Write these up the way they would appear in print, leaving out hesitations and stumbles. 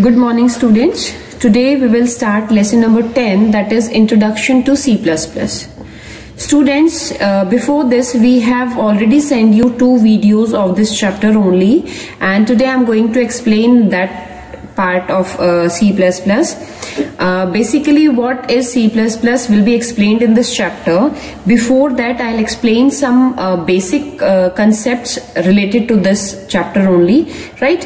Good morning, students. Today we will start lesson number 10, that is Introduction to C++. Students, before this we have already sent you 2 videos of this chapter only, and today I am going to explain that part of C++. Basically what is C++ will be explained in this chapter. Before that I'll explain some basic concepts related to this chapter only, right?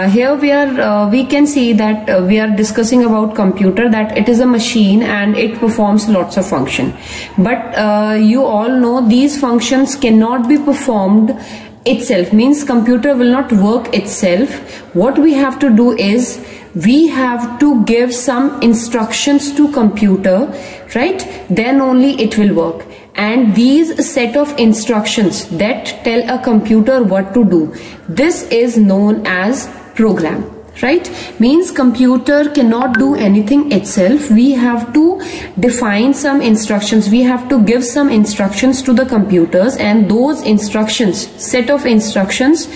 Here we can see that we are discussing about computer, that it is a machine and it performs lots of function, but you all know these functions cannot be performed itself, means computer will not work itself. What we have to do is we have to give some instructions to computer, right? Then only it will work. And these set of instructions that tell a computer what to do, this is known as program, right? Means computer cannot do anything itself. We have to define some instructions, we have to give some instructions to the computers, and those instructions, set of instructions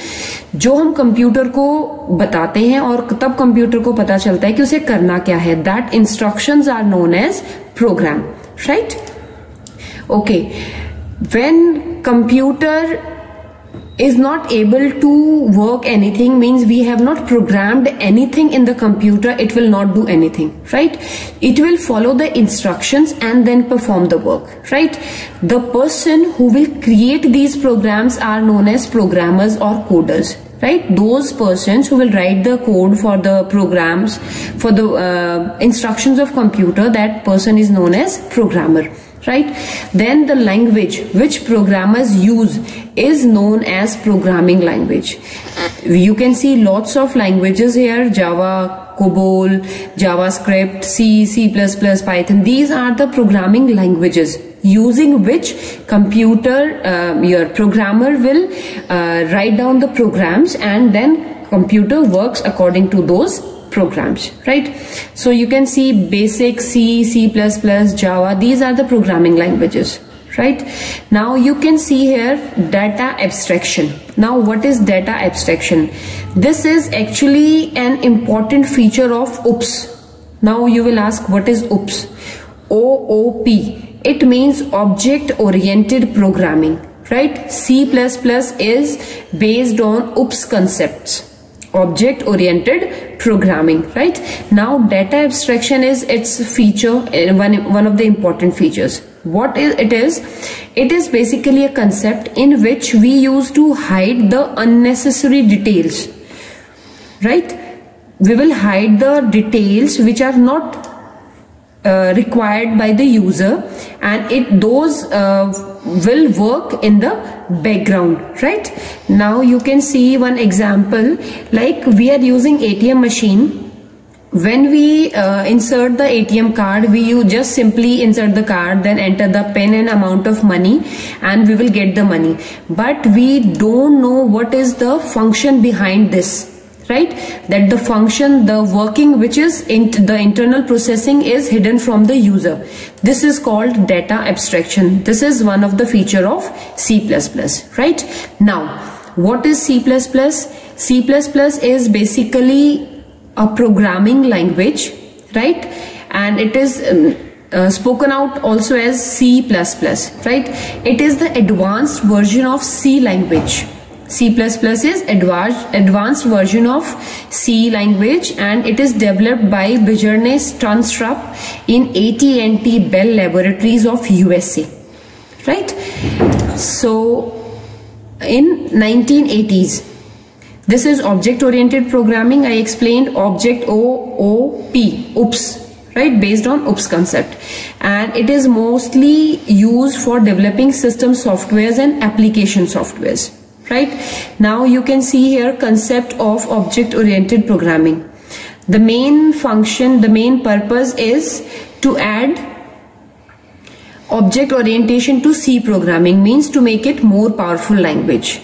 जो हम computer को बताते हैं और तब computer को पता चलता है कि उसे करना क्या है, that instructions are known as program, right? Okay, when computer is not able to work anything, means we have not programmed anything in the computer, it will not do anything, right? It will follow the instructions and then perform the work, right? The person who will create these programs are known as programmers or coders, right? Those persons who will write the code for the programs, for the instructions of computer, that person is known as programmer, right? Then the language which programmers use is known as programming language. You can see lots of languages here: Java, COBOL, JavaScript, C, C++, Python. These are the programming languages using which your programmer will write down the programs, and then computer works according to those programs, right? So you can see basic C, C++, Java, these are the programming languages, right? Now you can see here data abstraction. Now what is data abstraction? This is actually an important feature of OOPS. Now you will ask, what is OOPS? OOP. It means object oriented programming, right? C++ is based on OOPS concepts, object oriented programming, right? Now data abstraction is its feature, one of the important features. What is it is? It is basically a concept in which we use to hide the unnecessary details, right? We will hide the details which are not required by the user, and those will work in the background, right? Now you can see one example, like we are using ATM machine. When we insert the ATM card, you just simply insert the card, then enter the PIN and amount of money, and we will get the money. But we don't know what is the function behind this, right? That the function, the working, which is the internal processing, is hidden from the user. This is called data abstraction. This is one of the feature of C++, right? Now, what is C++? C++ is basically a programming language, right? And it is spoken out also as C++, right? It is the advanced version of C language. C++ is advanced version of C language, and it is developed by Bjarne Stroustrup in AT&T Bell Laboratories of USA, right? So in 1980s, this is object oriented programming. I explained object OOP, OOPS, right? Based on OOPS concept, and it is mostly used for developing system softwares and application softwares, right? Now you can see here concept of object oriented programming. The main function, the main purpose is to add object orientation to C programming, means to make it more powerful language.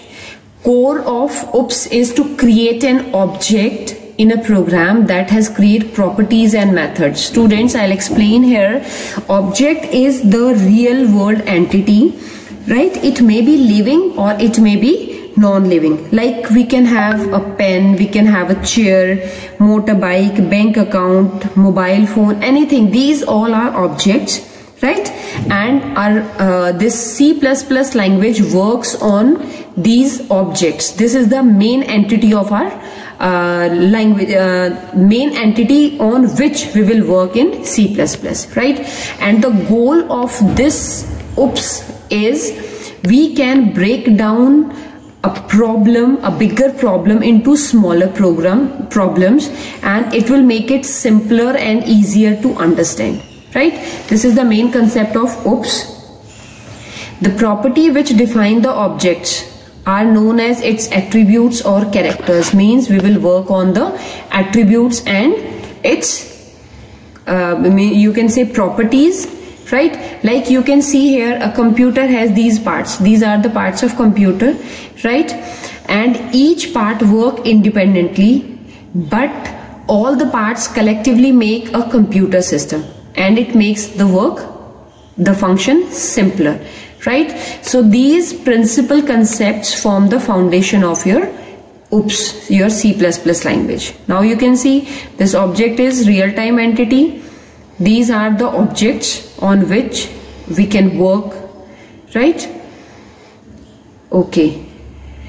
Core of OOPS is to create an object in a program that has create properties and methods. Students, I'll explain here. Object is the real world entity right? It may be living or it may be non-living. Like we can have a pen, we can have a chair, motorbike, bank account, mobile phone, anything. These all are objects, right? And our this C++ language works on these objects. This is the main entity of our language, main entity on which we will work in C++, right? And the goal of this OOPS is we can break down a problem, a bigger problem, into smaller problems, and it will make it simpler and easier to understand, right? This is the main concept of OOPS. The property which define the objects are known as its attributes or characters. Means we will work on the attributes and its you can say properties, right? Like you can see here, a computer has these parts. These are the parts of computer, right? And each part work independently, but all the parts collectively make a computer system, and it makes the work, the function, simpler, right? So these principal concepts form the foundation of your OOPS, your C++ language. Now you can see this object is real-time entity. These are the objects on which we can work, right? Okay.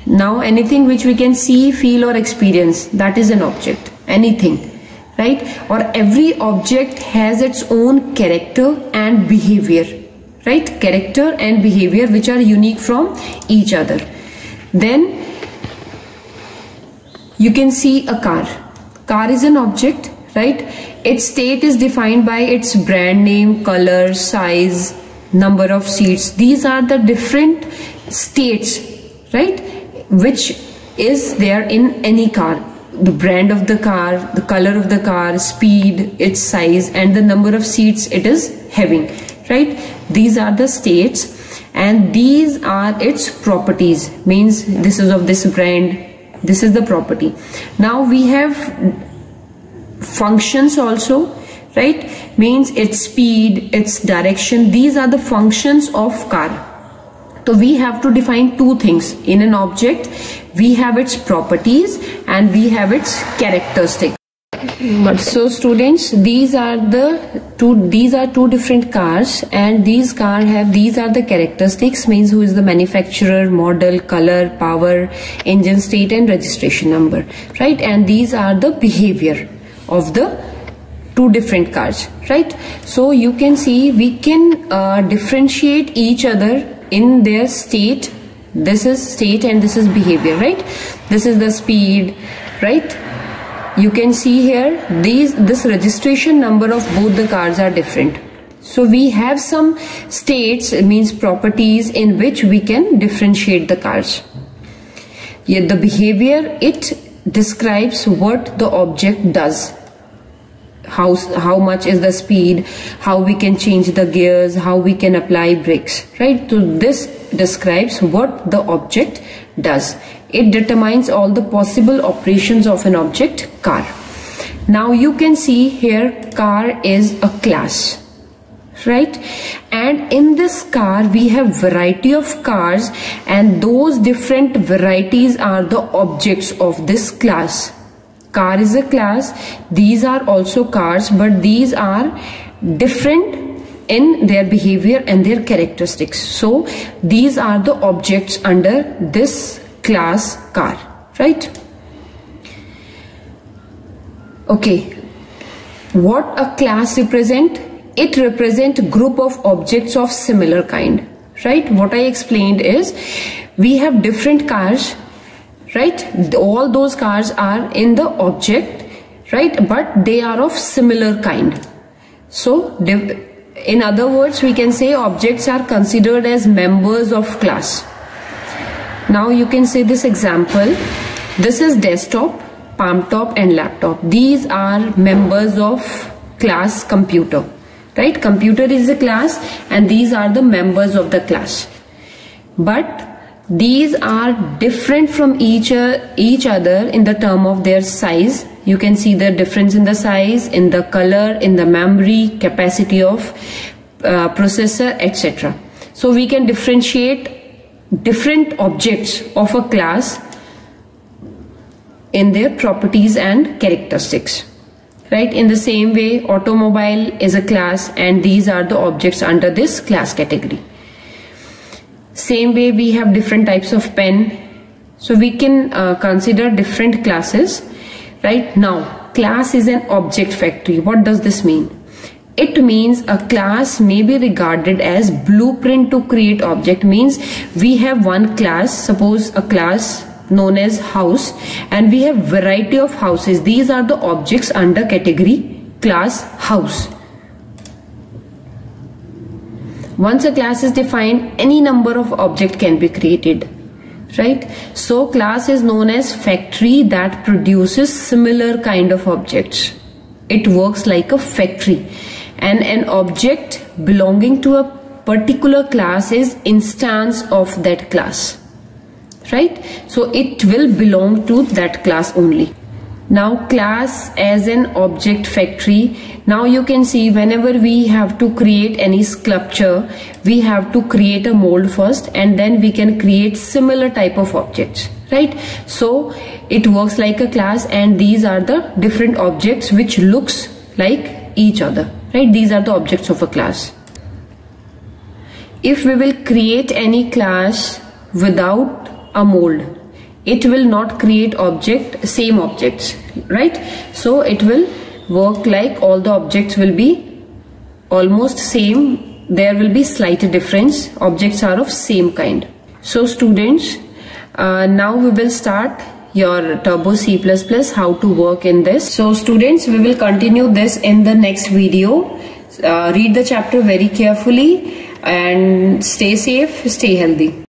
Now anything which we can see, feel or experience, that is an object. Anything, right? Or every object has its own character and behavior, right? Character and behavior which are unique from each other. Then you can see a car. Car is an object, right? Its state is defined by its brand name, color, size, number of seats. These are the different states, right, which is there in any car. The brand of the car, the color of the car, speed, its size, and the number of seats it is having, right? These are the states, and these are its properties. Means this is of this brand, this is the property. Now we have functions also, right? Means its speed, its direction. These are the functions of car. So we have to define two things in an object. We have its properties and we have its characteristics. So students, these are two different cars, and these are the characteristics. Means who is the manufacturer, model, color, power, engine state, and registration number, right? And these are the behavior of the two different cars, right? So you can see we can differentiate each other in their state. This is state and this is behavior, right? This is the speed, right? You can see here this registration number of both the cars are different. So we have some states, it means properties, in which we can differentiate the cars. Yet the behavior, it describes what the object does. How much is the speed, how we can change the gears, how we can apply brakes, right? So this describes what the object does. It determines all the possible operations of an object, car. Now you can see here, car is a class, right? And in this car we have variety of cars, and those different varieties are the objects of this class. Car is a class. These are also cars, but these are different in their behavior and their characteristics. So these are the objects under this class car, right? Okay, what a class represent? It represent a group of objects of similar kind, right? What I explained is we have different cars, right? All those cars are in the object, right? But they are of similar kind. So in other words, we can say objects are considered as members of class. Now you can say this example. This is desktop, palm top and laptop. These are members of class computer, right? Computer is a class and these are the members of the class. But these are different from each other in the term of their size. You can see the difference in the size, in the color, in the memory, capacity of processor, etc. So we can differentiate different objects of a class in their properties and characteristics. Right? In the same way, automobile is a class and these are the objects under this class category. Same way, we have different types of pen. So we can consider different classes. Right? Now, class is an object factory. What does this mean? It means a class may be regarded as blueprint to create object. Means we have one class, suppose a class known as house, and we have variety of houses. These are the objects under category class house. Once a class is defined, any number of object can be created, right? So class is known as factory that produces similar kind of objects. It works like a factory, and an object belonging to a particular class is instance of that class. Right? So it will belong to that class only. Now class as an object factory. Now you can see whenever we have to create any sculpture, we have to create a mold first and then we can create similar type of objects. Right? So it works like a class and these are the different objects which looks like each other. Right? These are the objects of a class. If we will create any class without a mold, it will not create same objects, right? So it will work like all the objects will be almost same. There will be slight difference. Objects are of same kind. So students, now we will start your Turbo C++, how to work in this. So students, we will continue this in the next video. Read the chapter very carefully and stay safe, stay healthy.